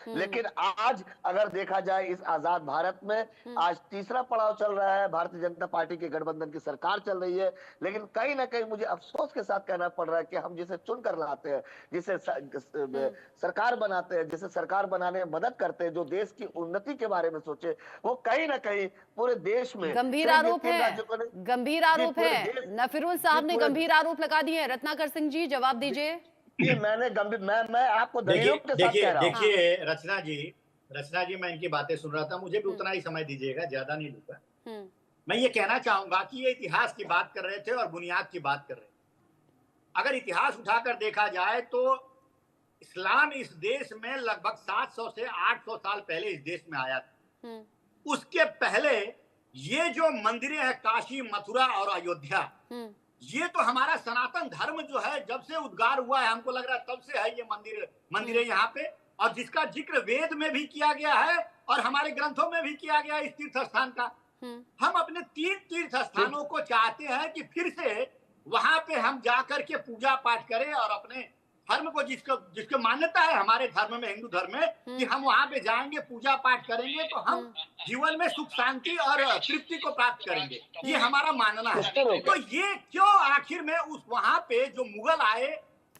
लेकिन आज अगर देखा जाए इस आजाद भारत में आज तीसरा पड़ाव चल रहा है, भारतीय जनता पार्टी के गठबंधन की सरकार चल रही है। लेकिन कहीं ना कहीं मुझे अफसोस के साथ कहना पड़ रहा है कि हम जिसे चुन कर लाते हैं, जिसे सरकार बनाते हैं, जिसे सरकार बनाने में मदद करते हैं, जो देश की उन्नति के बारे में सोचे, वो कहीं ना कहीं पूरे देश में गंभीर सिर्फ ये आरोप 3 राज्यों को है, नहीं, गंभीर जी आरोप पूरे है। देश, नफीरुल जी साहब ने पूरे, गंभीर आरोप लगा दिए हैं। रत्नाकर सिंह जी जवाब दीजिए। जी मैंने गंभीर, मैं आपको दलीलों देखिए के साथ देखिए कह रहा हूँ। हाँ। देखिए रचना जी मैं इनकी बातें सुन रहा था, मुझे भी हम्म, उतना ही समय दीजिएगा, ज्यादा नहीं लूंगा। हम्म, मैं ये कहना चाहूंगा कि ये इतिहास की बात कर रहे थे और बुनियाद की बात कर रहे थे। अगर इतिहास उठाकर देखा जाए तो इस्लाम इस देश में लगभग 700 से 800 साल पहले इस देश में आया था। हम्म, उसके पहले ये जो मंदिरें हैं, काशी, मथुरा और अयोध्या, हम्म, ये तो हमारा सनातन धर्म जो है जब से उद्गार हुआ है, हमको लग रहा है तब से है ये मंदिरें यहाँ पे, और जिसका जिक्र वेद में भी किया गया है और हमारे ग्रंथों में भी किया गया है इस तीर्थ स्थान का। हम अपने 3 तीर्थ स्थानों को चाहते हैं कि फिर से वहां पे हम जाकर के पूजा पाठ करें और अपने धर्म को, जिसको जिसको मान्यता है हमारे धर्म में, हिंदू धर्म में, कि हम वहां पे जाएंगे, पूजा पाठ करेंगे तो हम जीवन में सुख शांति और तृप्ति को प्राप्त करेंगे। ये हमारा मानना है। तो ये क्यों आखिर में उस वहां पे जो मुगल आए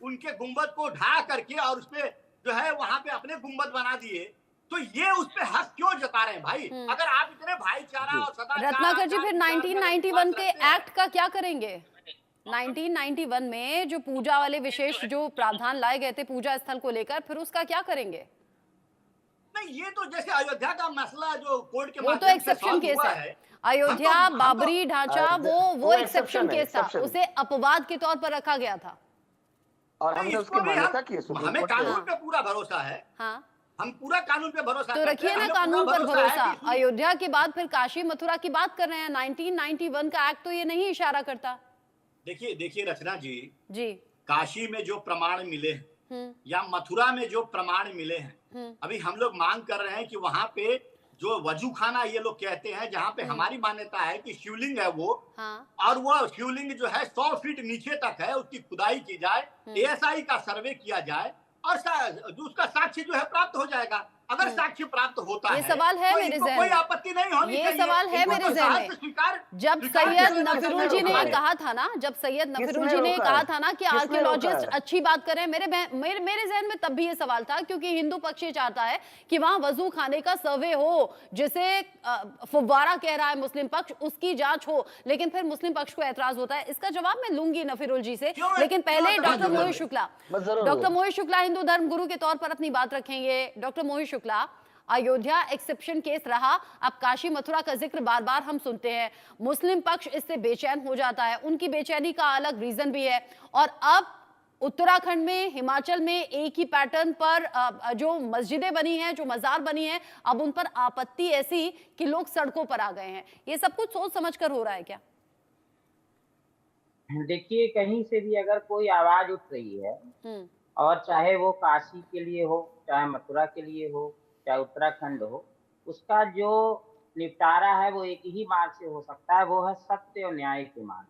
उनके गुंबद को ढा करके और उसपे जो है वहां पे अपने गुंबद बना दिए, तो ये उस पे हक क्यों जता रहे हैं भाई? अगर आप इतने भाईचारा और सदाचार, रत्नाकर जी फिर 1991 के एक्ट का क्या करेंगे? 1991 में जो पूजा वाले विशेष जो प्रावधान लाए गए थे पूजा स्थल को लेकर, फिर उसका क्या करेंगे? नहीं, ये तो जैसे अयोध्या का मसला जो कोर्ट के वो तो माध्यम से एक्सेप्शन सॉल्व केस हुआ है। है, अयोध्या बाबरी ढांचा वो एक्सेप्शन है, केस था, exception है। उसे अपवाद के तौर पर रखा गया था। और नहीं, हमने उसकी इसको भी मान्यता की है सुप्रीम हमें कोर्ट में। कानून पे पूरा भरोसा है। हाँ, हम पूरा कानून पे भरोसा तो करते रखिए हैं, ना हमें कानून पूरा पर भरोसा है भरोसा। कि अयोध्या के बाद फिर काशी मथुरा की बात कर रहे हैं। 1991 का एक्ट तो ये नहीं इशारा करता। देखिए देखिए रचना जी, जी। काशी में जो प्रमाण मिले हैं या मथुरा में जो प्रमाण मिले हैं, अभी हम लोग मांग कर रहे हैं कि वहां पे जो वजू खाना ये लोग कहते हैं, जहां पे हमारी मान्यता है कि शिवलिंग है वो, हाँ। और वो शिवलिंग जो है 100 फीट नीचे तक है, उसकी खुदाई की जाए, एएसआई का सर्वे किया जाए और जो उसका साक्ष्य जो है प्राप्त हो जाएगा। अगर साक्ष्य प्राप्त होता ये है सवाल है तो मेरे इनको जहन कोई में। आपत्ति नहीं होनी ये चाहिए। सवाल है इनको मेरे तो जहन साहस में। स्वीकार जब स्वीकार सैयद किया नफीरुल जाना जी ने चाहिए। कहा था ना, जब सैयद नफीरुल जी ने रोका कहा है? था ना कि किसने रोका आर्कियोलॉजिस्ट है? अच्छी बात करें, मेरे जहन में तब भी ये सवाल था, क्योंकि हिंदू पक्ष ये चाहता है कि वहां वजू खाने का सर्वे हो, जिसे फुव्वारा कह रहा है मुस्लिम पक्ष, उसकी जांच हो। लेकिन फिर मुस्लिम पक्ष को ऐतराज होता है। इसका जवाब मैं लूंगी नफीरुल जी से, लेकिन पहले डॉक्टर मोहित शुक्ला, डॉक्टर मोहित शुक्ला हिंदू धर्म गुरु के तौर पर अपनी बात रखेंगे। डॉक्टर मोहित शुक्ला, अयोध्या एक्सेप्शन केस रहा, अब काशी मथुरा का जिक्र बार बार हम सुनते हैं, मुस्लिम पक्ष इससे बेचैन हो जाता है, उनकी बेचैनी का अलग रीजन भी है। और अब उत्तराखंड में, हिमाचल में एक ही पैटर्न पर जो मस्जिदें बनी हैं, जो मजार बनी हैं, अब उन पर आपत्ति ऐसी कि लोग सड़कों पर आ गए हैं। ये सब कुछ सोच समझकर हो रहा है क्या? देखिए, कहीं से भी अगर कोई आवाज उठ रही है, हम्म, और चाहे वो काशी के लिए हो, चाहे मथुरा के लिए हो, चाहे उत्तराखंड हो, उसका जो निपटारा है वो एक ही मार्ग से हो सकता है, वो है सत्य और न्याय के मार्ग।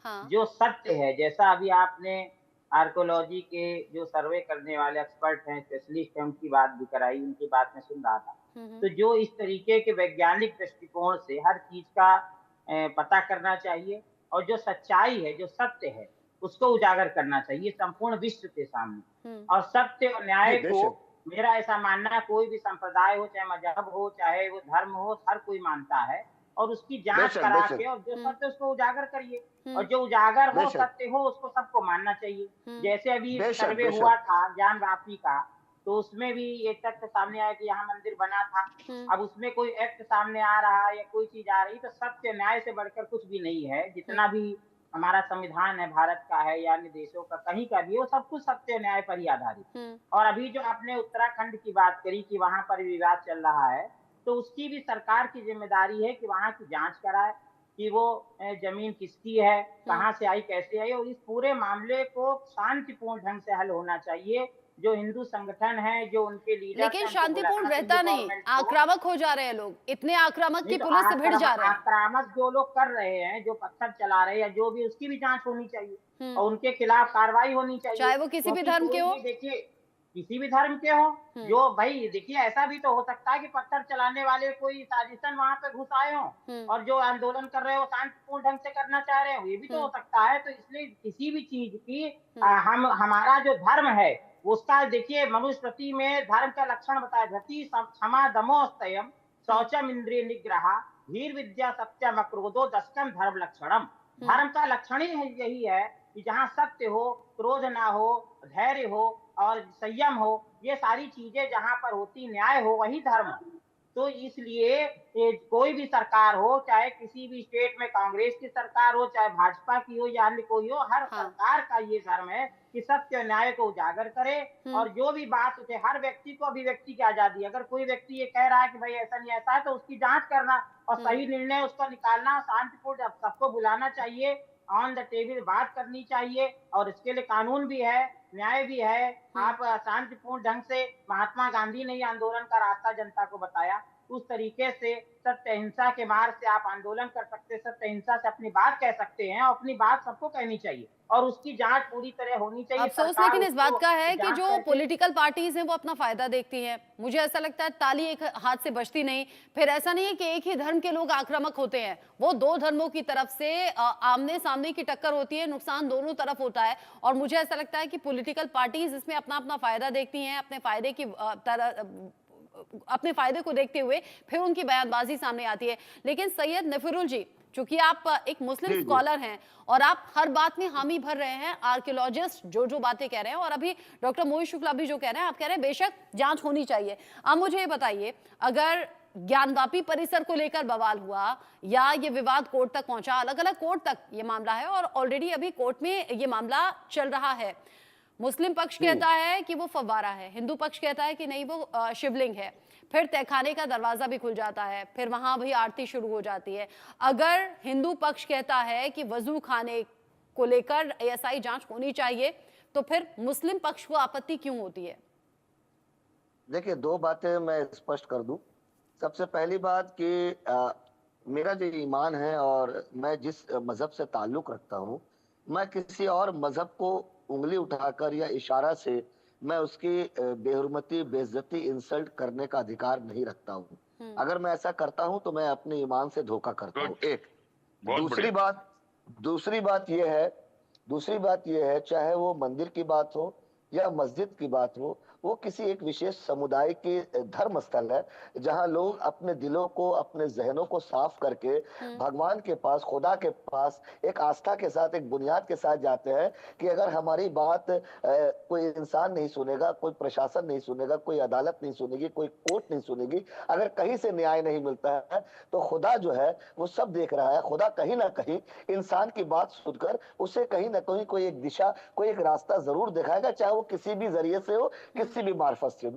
हाँ, जो सत्य है, जैसा अभी आपने आर्कोलॉजी के जो सर्वे करने वाले एक्सपर्ट हैं, स्पेशलिस्ट हैं, उनकी बात भी कराई, उनकी बात मैं सुन रहा था। तो जो इस तरीके के वैज्ञानिक दृष्टिकोण से हर चीज का पता करना चाहिए, और जो सच्चाई है, जो सत्य है, उसको उजागर करना चाहिए संपूर्ण विश्व के सामने। और सत्य और न्याय को, मेरा ऐसा मानना है, कोई भी संप्रदाय हो, चाहे मजहब हो, चाहे वो धर्म हो, हर कोई मानता है, और उसकी जांच करा के, और जो सत्य उसको उजागर करिए, और जो उजागर हो, सत्य हो, उसको सबको मानना चाहिए। जैसे अभी सर्वे हुआ था ज्ञान वापी का, तो उसमें भी एक तथ्य सामने आया कि यहाँ मंदिर बना था। अब उसमें कोई एक्ट सामने आ रहा है या कोई चीज आ रही, तो सत्य न्याय से बढ़कर कुछ भी नहीं है। जितना भी हमारा संविधान है, भारत का है या अन्य देशों का, कहीं का भी, वो सब कुछ सत्य न्याय पर ही आधारित। और अभी जो आपने उत्तराखंड की बात करी कि वहां पर विवाद चल रहा है, तो उसकी भी सरकार की जिम्मेदारी है कि वहां की जांच कराए कि वो जमीन किसकी है, कहाँ से आई, कैसे आई, और इस पूरे मामले को शांतिपूर्ण ढंग से हल होना चाहिए। जो हिंदू संगठन है, जो उनके लीडर, लेकिन शांतिपूर्ण रहता नहीं, आक्रामक हो जा रहे हैं लोग, इतने आक्रामक की पुलिस से भिड़ जा रहे हैं। आक्रामक जो लोग कर रहे हैं, जो पत्थर चला रहे हैं या जो भी, उसकी भी जांच होनी चाहिए और उनके खिलाफ कार्रवाई होनी चाहिए, चाहे वो किसी भी धर्म के हो। देखिए, किसी भी धर्म के हो, जो भाई देखिए ऐसा भी तो हो सकता है कि पत्थर चलाने वाले कोई साजिशन वहां पे घुस आए हो और जो आंदोलन कर रहे हो शांतिपूर्ण ढंग से करना चाह रहे हो, ये भी तो हो सकता है। तो इसलिए किसी भी चीज की हमारा जो धर्म है उसका देखिए मनुस्मृति में धर्म का लक्षण बताया, धति क्षमा दमो स्तयम शौचम इंद्रिय निग्रह धीर विद्या सत्यम अक्रोधो दशकम धर्म लक्षणम। धर्म का लक्षण ही यही है कि जहाँ सत्य हो, क्रोध ना हो, धैर्य हो और संयम हो, ये सारी चीजें जहां पर होती, न्याय हो, वही धर्म। तो इसलिए कोई भी सरकार हो, चाहे किसी भी स्टेट में कांग्रेस की सरकार हो, चाहे भाजपा की हो या अन्य कोई हो, हर सरकार का ये धर्म है कि सत्य और न्याय को उजागर करे और जो भी बात उठे, हर व्यक्ति को अभिव्यक्ति की आजादी। अगर कोई व्यक्ति ये कह रहा है कि भाई ऐसा नहीं ऐसा है, तो उसकी जांच करना और सही निर्णय उसको निकालना, शांतिपूर्ण सबको बुलाना चाहिए, ऑन द टेबल बात करनी चाहिए और इसके लिए कानून भी है, न्याय भी है। आप शांतिपूर्ण ढंग से, महात्मा गांधी ने आंदोलन का रास्ता जनता को बताया, उस तरीके से सत्य अहिंसा के मार्ग से आप आंदोलन कर सकते, सत्य अहिंसा से अपनी बात कह सकते हैं और अपनी बात सबको कहनी चाहिए और उसकी जांच पूरी तरह होनी चाहिए। अफसोस लेकिन इस बात का है कि जो पॉलिटिकल पार्टीज हैं वो अपना फायदा देखती हैं। मुझे ऐसा लगता है ताली एक हाथ से बजती नहीं। फिर ऐसा नहीं है कि एक ही धर्म के लोग आक्रामक होते हैं, वो दो धर्मों की तरफ से आमने सामने की टक्कर होती है, नुकसान दोनों तरफ होता है। और मुझे ऐसा लगता है कि पॉलिटिकल पार्टीज इसमें अपना अपना फायदा देखती हैं, अपने फायदे को देखते हुए फिर उनकी बयानबाजी सामने आती है। लेकिन सैयद नफीरुल जी, चूंकि आप एक मुस्लिम स्कॉलर हैं और आप हर बात में हामी भर रहे हैं, आर्कियोलॉजिस्ट जो बातें कह रहे हैं और अभी डॉक्टर मोहित शुक्ला भी जो कह रहे हैं, आप कह रहे हैं बेशक जांच होनी चाहिए। अब मुझे ये बताइए, अगर ज्ञानवापी परिसर को लेकर बवाल हुआ या ये विवाद कोर्ट तक पहुंचा, अलग अलग कोर्ट तक ये मामला है और ऑलरेडी अभी कोर्ट में ये मामला चल रहा है। मुस्लिम पक्ष कहता है कि वो फव्वारा है, हिंदू पक्ष कहता है कि नहीं वो शिवलिंग है, फिर तहखाने का दरवाजा भी खुल जाता है, फिर वहां भी आरती शुरू हो जाती है। अगर हिंदू पक्ष कहता है कि वजू खाने को लेकर एएसआई जांच होनी चाहिए, तो फिर मुस्लिम पक्ष को आपत्ति क्यों होती है? देखिए, दो बातें मैं स्पष्ट कर दूं। सबसे पहली बात कि मेरा जो ईमान है और मैं जिस मजहब से ताल्लुक रखता हूं, मैं किसी और मजहब को उंगली उठाकर या इशारा से मैं उसकी बेहुरमती, बेइज्जती, इंसल्ट करने का अधिकार नहीं रखता हूँ। अगर मैं ऐसा करता हूँ तो मैं अपने ईमान से धोखा करता हूँ। एक दूसरी बात यह है, चाहे वो मंदिर की बात हो या मस्जिद की बात हो, वो किसी एक विशेष समुदाय के धर्म स्थल है जहां लोग अपने दिलों को, अपने जहनों को साफ करके भगवान के पास, खुदा के पास एक आस्था के साथ, एक बुनियाद के साथ जाते हैं कि अगर हमारी बात कोई इंसान नहीं सुनेगा, कोई प्रशासन नहीं सुनेगा, कोई अदालत नहीं सुनेगी, कोई कोर्ट नहीं सुनेगी, अगर कहीं से न्याय नहीं मिलता है तो खुदा जो है वो सब देख रहा है। खुदा कहीं ना कहीं इंसान की बात सुनकर उसे कहीं ना कहीं कोई एक दिशा, कोई एक रास्ता जरूर दिखाएगा, चाहे वो किसी भी जरिए से हो, किसी भी मार्फत से।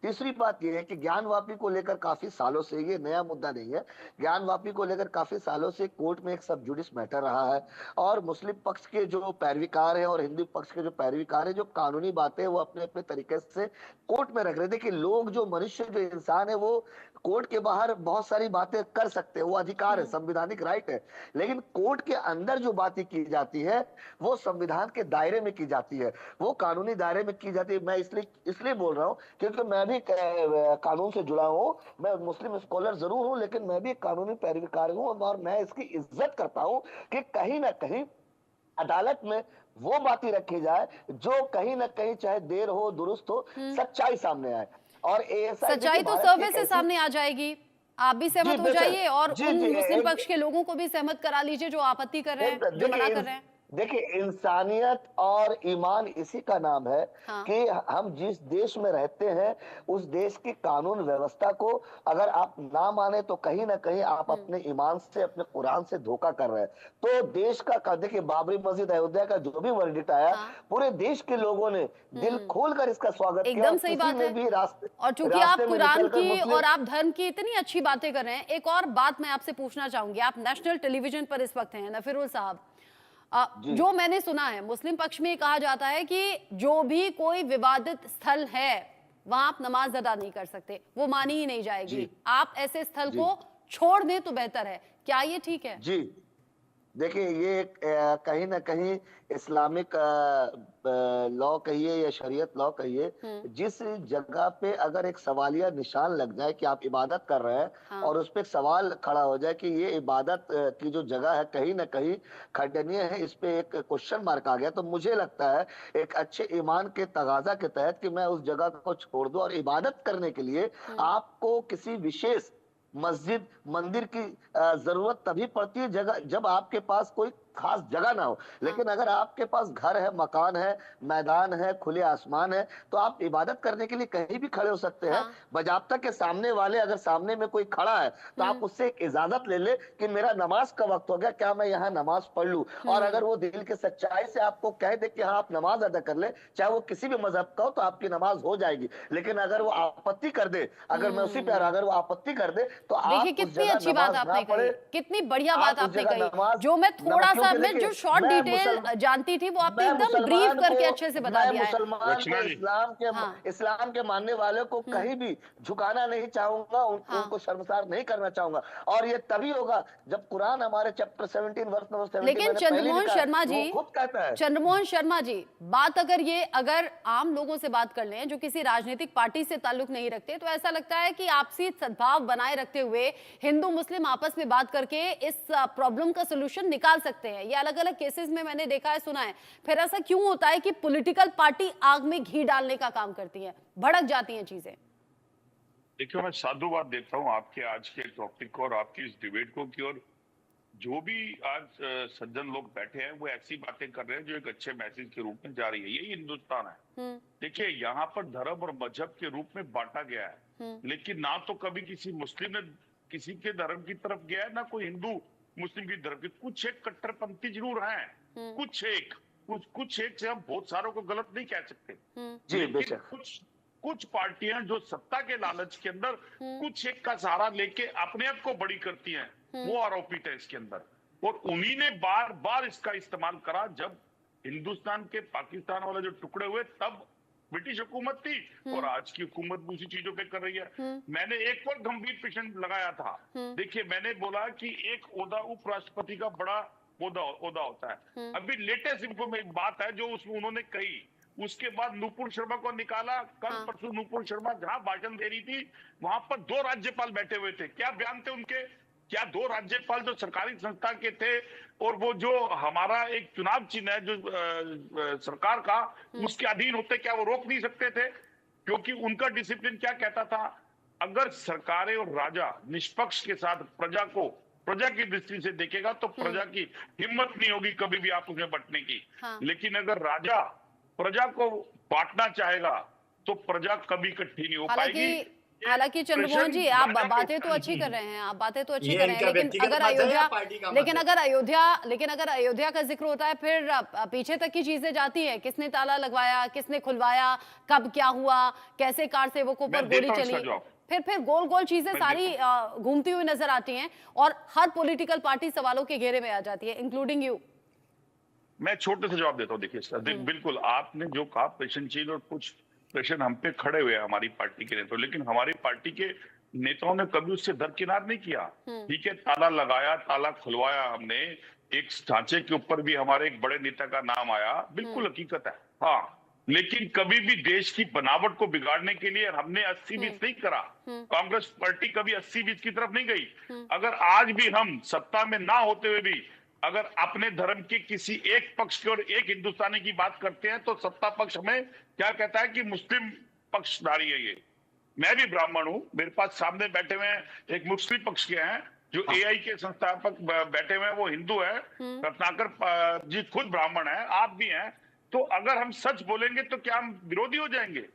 तीसरी बात यह है कि ज्ञानवापी को लेकर काफी सालों से, ये नया मुद्दा नहीं है, ज्ञानवापी को लेकर काफी सालों से कोर्ट में एक सब जुडिस मैटर रहा है और मुस्लिम पक्ष के जो पैरवीकार है और हिंदू पक्ष के जो पैरवीकार है, जो कानूनी बातें वो अपने अपने तरीके से कोर्ट में रख रहे थे कि लोग, जो मनुष्य, जो इंसान है, वो कोर्ट के बाहर बहुत सारी बातें कर सकते हैं, वो अधिकार है, संविधानिक राइट है, लेकिन कोर्ट के अंदर जो बातें की जाती है वो संविधान के दायरे में की जाती है, वो कानूनी दायरे में की जाती है। मैं इसलिए बोल रहा हूँ क्योंकि मैं भी कानून से जुड़ा हूँ, मैं मुस्लिम स्कॉलर जरूर हूँ लेकिन मैं भी कानूनी पैरवीकार हूँ और मैं इसकी इज्जत करता हूँ कि कहीं ना कहीं अदालत में वो बातें रखी जाए जो कहीं ना कहीं, चाहे देर हो दुरुस्त हो, सच्चाई सामने आए। और सच्चाई तो सर्वे से सामने आ जाएगी। आप भी सहमत हो जाइए और उन मुस्लिम पक्ष के लोगों को भी सहमत करा लीजिए जो आपत्ति कर रहे हैं, जो मना कर रहे हैं। देखिए, इंसानियत और ईमान इसी का नाम है कि हम जिस देश में रहते हैं उस देश की कानून व्यवस्था को अगर आप ना माने तो कहीं ना कहीं आप अपने ईमान से, अपने कुरान से धोखा कर रहे हैं। तो देश का, देखिए बाबरी मस्जिद अयोध्या का जो भी वर्डिक्ट आया, पूरे देश के लोगों ने दिल खोलकर इसका स्वागत किया। एकदम सही बात है। और चूंकि आप कुरान की और आप धर्म की इतनी अच्छी बातें कर रहे हैं, एक और बात मैं आपसे पूछना चाहूंगी। आप नेशनल टेलीविजन पर इस वक्त हैं, नफीरुल साहब, जो मैंने सुना है मुस्लिम पक्ष में कहा जाता है कि जो भी कोई विवादित स्थल है वहां आप नमाज अदा नहीं कर सकते, वो मानी ही नहीं जाएगी, आप ऐसे स्थल को छोड़ दें तो बेहतर है। क्या ये ठीक है? जी देखिए ये एक कहीं ना कहीं इस्लामिक लॉ कहिए या शरीयत लॉ कहिए, जिस जगह पे अगर एक सवालिया निशान लग जाए कि आप इबादत कर रहे हैं हाँ। और उस पे एक सवाल खड़ा हो जाए कि ये इबादत की जो जगह है कहीं ना कहीं खंडनीय है, इस पे एक क्वेश्चन मार्क आ गया, तो मुझे लगता है एक अच्छे ईमान के तगाजा के तहत कि मैं उस जगह को छोड़ दूं और इबादत करने के लिए आपको किसी विशेष मस्जिद मंदिर की जरूरत तभी पड़ती है जगह जब आपके पास कोई खास जगह ना हो। लेकिन अगर आपके पास घर है, मकान है, मैदान है, खुले आसमान है, तो आप इबादत करने के लिए कहीं भी खड़े हो सकते हैं। बजाब्ता के सामने वाले अगर सामने में कोई खड़ा है तो आप उससे एक इजाजत ले ले कि मेरा नमाज का वक्त हो गया, क्या मैं यहाँ नमाज पढ़ लूं। और अगर वो दिल की सच्चाई से आपको कह दे कि हाँ आप नमाज अदा कर ले, चाहे वो किसी भी मजहब का हो, तो आपकी नमाज हो जाएगी। लेकिन अगर वो आपत्ति कर दे, अगर मैं उसी पे अगर वो आपत्ति कर दे तो देखिए आप कितनी अच्छी बात आपने कही, कितनी बढ़िया बात आप उस आपने जगह कही। नमाज जो मैं थोड़ा सा मैं देखिए, जो शॉर्ट मैं डिटेल जानती थी वो आपने मैं एकदम मुसलमान ब्रीफ करके को अच्छे से बता मैं दिया है। मुसलमान को रचना जी, इस्लाम के मानने वाले को कहीं भी झुकाना नहीं चाहूंगा, उनको शर्मसार नहीं करना चाहूंगा। और ये तभी होगा जब कुरान हमारे चैप्टर 17 वर्स नंबर 70 लेकिन चंद्रमोहन शर्मा जी, खुद कहता है। चंद्रमोहन शर्मा जी, बात अगर आम लोगों से बात कर लें जो किसी राजनीतिक पार्टी से ताल्लुक नहीं रखते, तो ऐसा लगता है कि आपसी सद्भाव बनाए रखते हुए हिंदू मुस्लिम आपस में बात करके इस प्रॉब्लम का सोल्यूशन निकाल सकते हैं। ये अलग अलग केसेस में मैंने देखा है, सुना है। फिर ऐसा क्यों होता है कि पॉलिटिकल पार्टी आग में घी डालने का काम करती है, भड़क जाती हैं चीजें? देखियो मैं साधुवाद देता हूँ आपके आज के टॉपिक को और आपकी इस डिबेट को कि और जो भी आज सज्जन लोग बैठे हैं वो ऐसी बातें कर रहे हैं जो एक अच्छे मैसेज के रूप में जा रही है। यही हिंदुस्तान है। देखिए यहाँ पर धर्म और मजहब के रूप में बांटा गया है, लेकिन ना तो कभी किसी मुस्लिम ने किसी के धर्म की तरफ गया है, ना कोई हिंदू मुस्लिम की तरफ की। कुछ एक कट्टरपंथी जरूर हैं, कुछ एक से हम बहुत सारों को गलत नहीं कह सकते। जी बेशक। कुछ पार्टियां जो सत्ता के लालच के अंदर कुछ एक का सहारा लेके अपने आप को बड़ी करती हैं, वो आरोपित है इसके अंदर। और उन्हीं ने बार बार इसका इस्तेमाल करा। जब हिंदुस्तान के पाकिस्तान वाले जो टुकड़े हुए तब ब्रिटिश हुकूमत थी और आज की हुकूमत भी उसी चीजों पे कर रही है। मैंने एक और गंभीर प्रश्न लगाया था। देखिए मैंने बोला कि एक ओहदा उपराष्ट्रपति का बड़ा ओहदा होता है। अभी लेटेस्ट इन्फॉर्मेशन बात है जो उसमें उन्होंने कही, उसके बाद नूपुर शर्मा को निकाला। कल परसों नूपुर शर्मा जहां भाषण दे रही थी वहां पर 2 राज्यपाल बैठे हुए थे। क्या बयान थे उनके? क्या 2 राज्यपाल जो सरकारी संस्था के थे और वो जो हमारा एक चुनाव चिन्ह है जो सरकार का, उसके अधीन होते, क्या वो रोक नहीं सकते थे? क्योंकि उनका डिसिप्लिन क्या कहता था, अगर सरकारें और राजा निष्पक्ष के साथ प्रजा की दृष्टि से देखेगा तो प्रजा की हिम्मत नहीं होगी कभी भी आपस में बंटने की। लेकिन अगर राजा प्रजा को बांटना चाहेगा तो प्रजा कभी इकट्ठी नहीं हो पाएगी। हालांकि चंद्रमोहन जी आप बातें तो अच्छी कर रहे हैं, लेकिन अगर अयोध्या का जिक्र होता है फिर पीछे तक की चीजें जाती हैं। किसने ताला लगवाया, किसने खुलवाया, कब क्या हुआ, कैसे कार सेवकों पर गोली चली, फिर गोल गोल चीजें सारी घूमती हुई नजर आती हैं और हर पॉलिटिकल पार्टी सवालों के घेरे में आ जाती है, इंक्लूडिंग यू। मैं छोटे से जवाब देता हूँ। देखिए बिल्कुल आपने जो कहा प्रश्नशील और कुछ प्रश्न हम पे खड़े हुए हैं हमारी पार्टी के नेताओं, लेकिन हमारी पार्टी के नेताओं ने कभी उससे दरकिनार नहीं किया। ठीक है, ताला लगाया, ताला खुलवाया हमने, एक ढांचे के ऊपर भी हमारे एक बड़े नेता का नाम आया, बिल्कुल हकीकत है। हाँ, लेकिन कभी भी देश की बनावट को बिगाड़ने के लिए हमने 80-20 नहीं करा। कांग्रेस पार्टी कभी 80-20 की तरफ नहीं गई। अगर आज भी हम सत्ता में ना होते हुए भी अगर अपने धर्म के किसी एक पक्ष की और एक हिंदुस्तानी की बात करते हैं तो सत्ता पक्ष हमें क्या कहता है कि मुस्लिम पक्षधारी है। ये मैं भी ब्राह्मण हूं, मेरे पास सामने बैठे हुए हैं एक मुस्लिम पक्ष के हैं जो एआई के संस्थापक बैठे हुए हैं, वो हिंदू है, रत्नाकर जी खुद ब्राह्मण है, आप भी हैं। तो अगर हम सच बोलेंगे तो क्या हम विरोधी हो जाएंगे?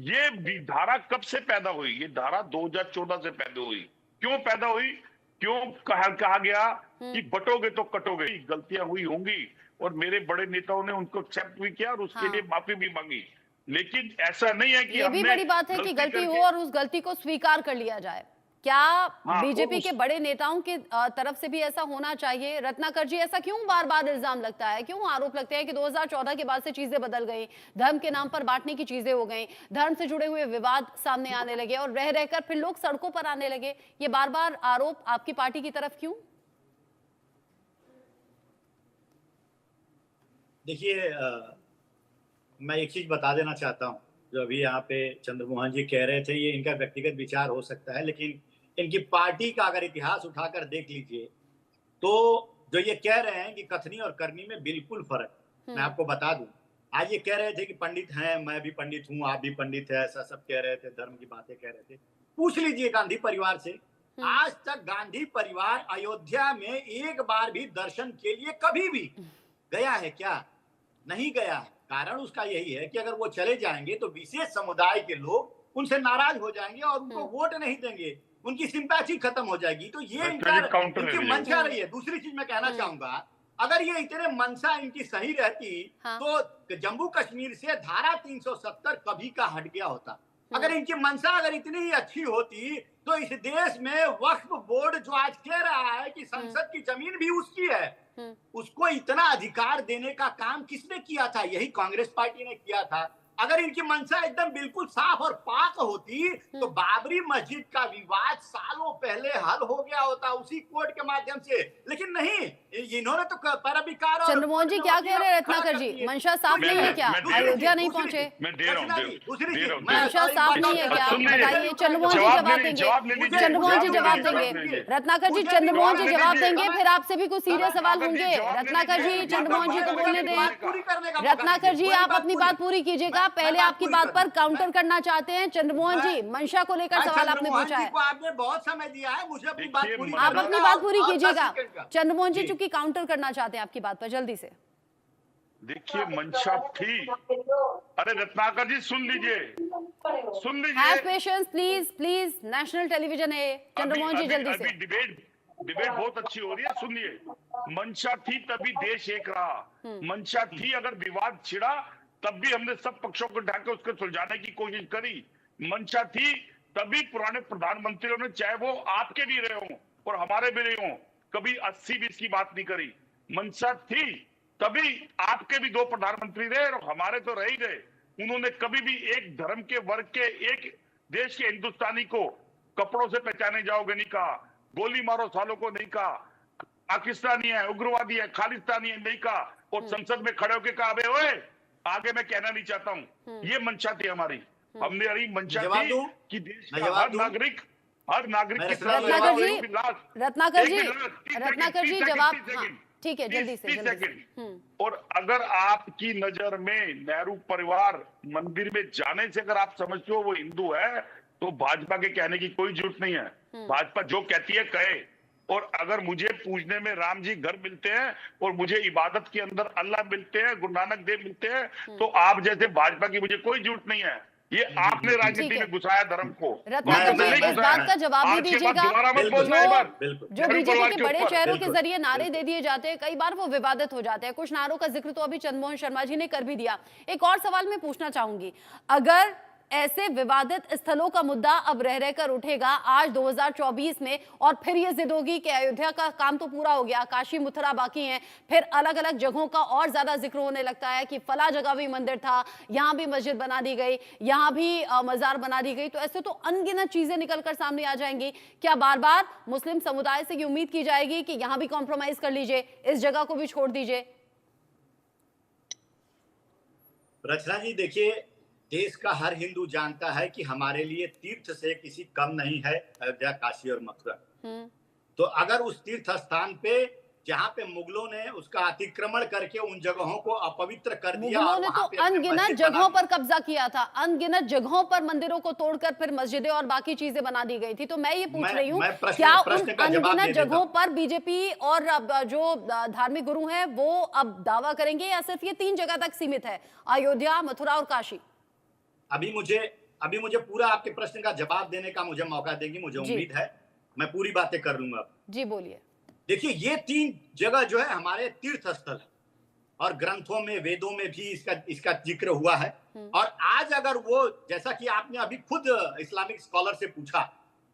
ये धारा कब से पैदा हुई? ये धारा 2014 से पैदा हुई। क्यों पैदा हुई? क्यों कहा गया कि बटोगे तो कटोगे? गलतियां हुई होंगी और मेरे बड़े नेताओं ने उनको एक्सेप्ट भी किया और उसके लिए माफी भी मांगी। लेकिन ऐसा नहीं है कि ये भी बड़ी बात है कि गलती हो और उस गलती को स्वीकार कर लिया जाए। क्या बीजेपी के बड़े नेताओं की तरफ से भी ऐसा होना चाहिए? रत्नाकर जी, ऐसा क्यों बार बार इल्जाम लगता है, क्यों आरोप लगते हैं कि 2014 के बाद से चीजें बदल गई, धर्म के नाम पर बांटने की चीजें हो गई, धर्म से जुड़े हुए विवाद सामने आने लगे और रह रहकर फिर लोग सड़कों पर आने लगे? ये बार बार आरोप आपकी पार्टी की तरफ क्यों? देखिए मैं एक चीज बता देना चाहता हूँ। जो अभी यहाँ पे चंद्रमोहन जी कह रहे थे, ये इनका व्यक्तिगत विचार हो सकता है, लेकिन इनकी पार्टी का अगर इतिहास उठाकर देख लीजिए तो जो ये कह रहे हैं कि कथनी और करनी में बिल्कुल फर्क है। मैं आपको बता दूं, आज ये कह रहे थे कि पंडित हैं, मैं भी पंडित हूँ, आप भी पंडित है, ऐसा सब कह रहे थे, धर्म की बातें कह रहे थे। पूछ लीजिए गांधी परिवार से, आज तक गांधी परिवार अयोध्या में एक बार भी दर्शन के लिए कभी भी गया है क्या? नहीं गया है। कारण उसका यही है कि अगर वो चले जाएंगे तो विशेष समुदाय के लोग उनसे नाराज हो जाएंगे और उनको वोट नहीं देंगे, उनकी सिंपैथी खत्म हो जाएगी। तो ये इनकी मंशा रही है। दूसरी चीज मैं कहना चाहूंगा, अगर ये इतने मंशा इनकी सही रहती तो जम्मू कश्मीर से धारा 370 कभी का हट गया होता। अगर इनकी मंशा अगर इतनी ही अच्छी होती तो इस देश में वक्फ बोर्ड जो आज कह रहा है कि संसद की जमीन भी उसकी है, उसको इतना अधिकार देने का काम किसने किया था? यही कांग्रेस पार्टी ने किया था। अगर इनकी मंशा एकदम बिल्कुल साफ और पाक होती तो बाबरी मस्जिद का विवाद सालों पहले हल हो गया होता उसी कोर्ट के माध्यम से, लेकिन नहीं, इन्होंने तो पैराविकार। चंद्रमोहन जी क्या कह रहे हैं रत्नाकर जी? मंशा साफ नहीं है क्या? अयोध्या नहीं पहुंचे? मंशा साफ नहीं है क्या? बताइए। चंद्रमोहन जी जवाब देंगे, चंद्रमोहन जी जवाब देंगे। रत्नाकर जी, चंद्रमोहन जी जवाब देंगे, फिर आपसे भी कुछ सीरियस सवाल होंगे। रत्नाकर जी, चंद्रमोहन जी को बोलने दें। रत्नाकर जी आप अपनी बात पूरी कीजिएगा। पहले आपकी बात पर काउंटर करना चाहते हैं चंद्रमोहन जी। मंशा को लेकर सवाल आपने पूछा है, आपने बहुत समय दिया है, मुझे अपनी बात पूरी आप अपनी बात पूरी कीजिएगा। चंद्रमोहन जी चूंकि काउंटर करना चाहते हैं आपकी बात पर, जल्दी से। देखिए मंशा थी। अरे रत्नाकर जी सुन लीजिए, सुन लीजिए। Have patience please, please. National television है। चंद्रमोहन जी जल्दी से। डिबेट बहुत अच्छी हो रही है, सुनिए। मंशा थी तभी देश एक रहा। मंशा थी, अगर विवाद छिड़ा तब भी हमने सब पक्षों को ढाके उसको सुलझाने की कोशिश करी। मंशा थी तभी पुराने प्रधानमंत्रियों ने, चाहे वो आपके भी रहे हों और हमारे भी रहे हों, कभी 80-20 की बात नहीं करी। मंशा थी तभी आपके भी 2 प्रधानमंत्री रहे और हमारे तो रह ही गए। उन्होंने कभी भी एक धर्म के, वर्ग के, एक देश के हिंदुस्तानी को कपड़ों से पहचाने जाओगे नहीं कहा, गोली मारो सालों को नहीं कहा, पाकिस्तानी है, उग्रवादी है, खालिस्तानी है नहीं कहा, और संसद में खड़े होकर कहा, ओए आगे मैं कहना नहीं चाहता हूं। ये मंशा थी हमारी। हमने अरे मंशा थी कि देश का हर नागरिक के साथ। रत्नाकर जी जवाब, ठीक है, जल्दी से। और अगर आपकी नजर में नेहरू परिवार मंदिर में जाने से अगर आप समझते हो वो हिंदू है, तो भाजपा के कहने की कोई जरूरत नहीं है। भाजपा जो कहती है कहे। और अगर मुझे पूजने में राम जी घर मिलते हैं और मुझे इबादत के अंदर अल्लाह मिलते हैं, गुरु नानक देव मिलते हैं, तो आप जैसे भाजपा की मुझे कोई जरूरत नहीं है। ये आपने राजनीति में घुसाया धर्म को। रत्नाकर जी इस बात का जवाब भी दीजिएगा। जो बीजेपी के बड़े चेहरों के जरिए नारे दे दिए जाते हैं, कई बार वो विवादित हो जाते हैं। कुछ नारों का जिक्र तो अभी चंद्रमोहन शर्मा जी ने कर भी दिया। एक और सवाल मैं पूछना चाहूंगी, अगर ऐसे विवादित स्थलों का मुद्दा अब रह रहकर उठेगा आज 2024 में, और फिर ये जिद होगी कि अयोध्या का काम तो पूरा हो गया, काशी मथुरा बाकी हैं, फिर अलग अलग जगहों का और ज्यादा जिक्र होने लगता है कि फला जगह भी मंदिर था, यहां भी मस्जिद बना दी गई, यहां भी मजार बना दी गई, तो ऐसे तो अनगिनत चीजें निकलकर सामने आ जाएंगी। क्या बार बार मुस्लिम समुदाय से ये उम्मीद की जाएगी कि यहां भी कॉम्प्रोमाइज कर लीजिए, इस जगह को भी छोड़ दीजिए? रचना जी देखिए, देश का हर हिंदू जानता है कि हमारे लिए तीर्थ से किसी कम नहीं है अयोध्या, काशी और मथुरा। तो अगर उस तीर्थ स्थान पे जहाँ पे मुगलों ने उसका अतिक्रमण करके उन जगहों को अपवित्र कर दिया, मुगलों ने तो अनगिनत जगहों पर कब्जा किया था, अनगिनत जगहों पर मंदिरों को तोड़कर फिर मस्जिदें और बाकी चीजें बना दी गई थी। तो मैं ये पूछ रही हूँ, क्या उन अनगिनत जगहों पर बीजेपी और जो धार्मिक गुरु हैं वो अब दावा करेंगे, या सिर्फ ये 3 जगह तक सीमित है, अयोध्या, मथुरा और काशी? अभी मुझे पूरा आपके प्रश्न का जवाब देने का मुझे मौका देंगी, मुझे उम्मीद है मैं पूरी बातें कर लूंगा। जी बोलिए। देखिए, ये 3 जगह जो है हमारे तीर्थ स्थल है और ग्रंथों में, वेदों में भी इसका जिक्र हुआ है। और आज अगर वो, जैसा कि आपने अभी खुद इस्लामिक स्कॉलर से पूछा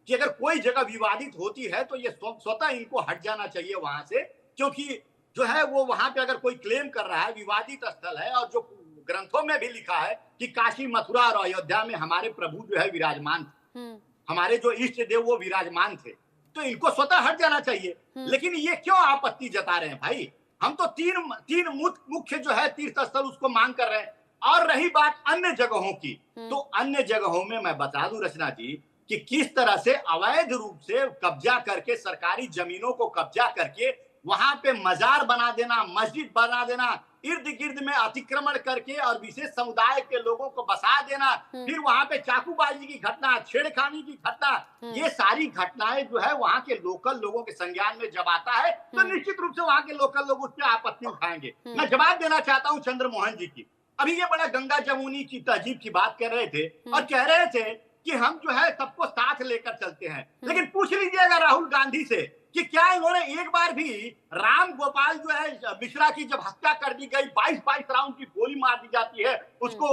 कि अगर कोई जगह विवादित होती है तो ये स्वतः इनको हट जाना चाहिए वहां से, क्योंकि जो है वो वहां पे अगर कोई क्लेम कर रहा है विवादित स्थल है, और जो ग्रंथों में भी लिखा है कि काशी, मथुरा और अयोध्या में हमारे प्रभु जो है विराजमान थे, हमारे जो इष्ट देव वो विराजमान थे, तो इनको स्वतः हट जाना चाहिए। लेकिन ये क्यों आपत्ति जता रहे हैं भाई? हम तो तीन मुख्य जो है तीर्थ स्थल उसको मांग कर रहे हैं। और रही बात अन्य जगहों की, तो अन्य जगहों में मैं बता दूं रचना जी कि किस तरह से अवैध रूप से कब्जा करके, सरकारी जमीनों को कब्जा करके वहां पे मजार बना देना, मस्जिद बना देना, इर्द गिर्द में अतिक्रमण करके और विशेष समुदाय के लोगों को बसा देना, फिर वहां पे चाकूबाजी की घटना, छेड़खानी की घटना, ये सारी घटनाएं जो है वहां के लोकल लोगों के संज्ञान में जब आता है तो निश्चित रूप से वहां के लोकल लोग उस पर आपत्ति उठाएंगे। मैं जवाब देना चाहता हूं चंद्रमोहन जी की। अभी ये बड़ा गंगा जमुनी की तहजीब की बात कर रहे थे और कह रहे थे कि हम जो है सबको साथ लेकर चलते हैं, लेकिन पूछ लीजिएगा राहुल गांधी से कि क्या इन्होंने एक बार भी राम गोपाल जो है मिश्रा की जब हत्या कर दी गई, 22 राउंड की गोली मार दी जाती है, उसको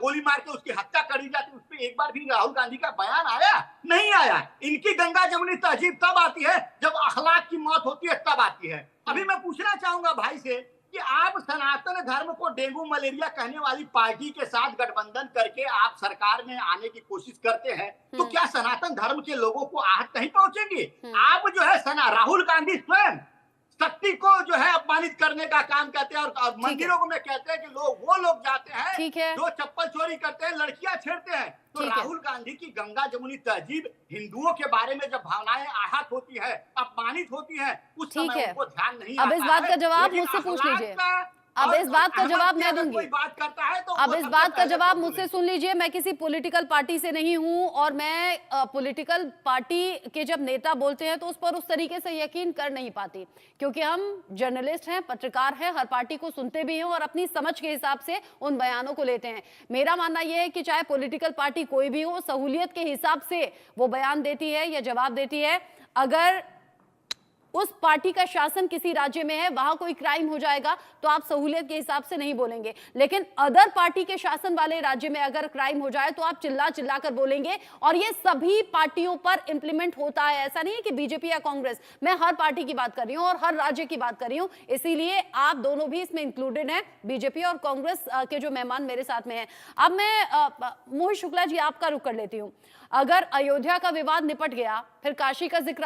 गोली मार के उसकी हत्या कर दी जाती है, उस पर एक बार भी राहुल गांधी का बयान आया? नहीं आया। इनकी गंगा जमुनी तहजीब तब आती है जब अखलाक की मौत होती है, तब आती है। अभी मैं पूछना चाहूंगा भाई से कि आप सनातन धर्म को डेंगू मलेरिया कहने वाली पार्टी के साथ गठबंधन करके आप सरकार में आने की कोशिश करते हैं, तो क्या सनातन धर्म के लोगों को आहत नहीं पहुंचेगी? आप जो है राहुल गांधी स्वयं शक्ति को जो है अपमानित करने का काम करते हैं और मंदिरों को में कहते हैं कि वो लोग जाते हैं जो चप्पल चोरी करते हैं, लड़कियां छेड़ते हैं। तो राहुल गांधी की गंगा जमुनी तहजीब हिंदुओं के बारे में जब भावनाएं आहत होती है, अपमानित होती है, उस समय उनको ध्यान नहीं आता है। अब इस बात का जवाब मुझसे पूछ लीजिए। अब इस बात का जवाब मैं दूंगी। बात करता है तो अब इस बात का जवाब मुझसे सुन लीजिए। मैं किसी पॉलिटिकल पार्टी से नहीं हूं और मैं पॉलिटिकल पार्टी के जब नेता बोलते हैं तो उस पर उस तरीके से यकीन कर नहीं पाती, क्योंकि हम जर्नलिस्ट हैं, पत्रकार हैं, हर पार्टी को सुनते भी हैं और अपनी समझ के हिसाब से उन बयानों को लेते हैं। मेरा मानना यह है कि चाहे पॉलिटिकल पार्टी कोई भी हो, सहूलियत के हिसाब से वो बयान देती है या जवाब देती है। अगर उस पार्टी का शासन किसी राज्य में है, वहां कोई क्राइम हो जाएगा तो आप सहूलियत के हिसाब से नहीं बोलेंगे, लेकिन अदर पार्टी के शासन वाले राज्य में अगर क्राइम हो जाए तो आप चिल्ला चिल्ला कर बोलेंगे। और ये सभी पार्टियों पर इंप्लीमेंट होता है, ऐसा नहीं है कि बीजेपी या कांग्रेस, मैं हर पार्टी की बात कर रही हूं और हर राज्य की बात कर रही हूं, इसीलिए आप दोनों भी इसमें इंक्लूडेड हैं, बीजेपी और कांग्रेस के जो मेहमान मेरे साथ में हैं। अब मैं मोहित शुक्ला जी आपका रुख कर लेती हूं। अगर अयोध्या का विवाद निपट गया, फिर काशी का जिक्र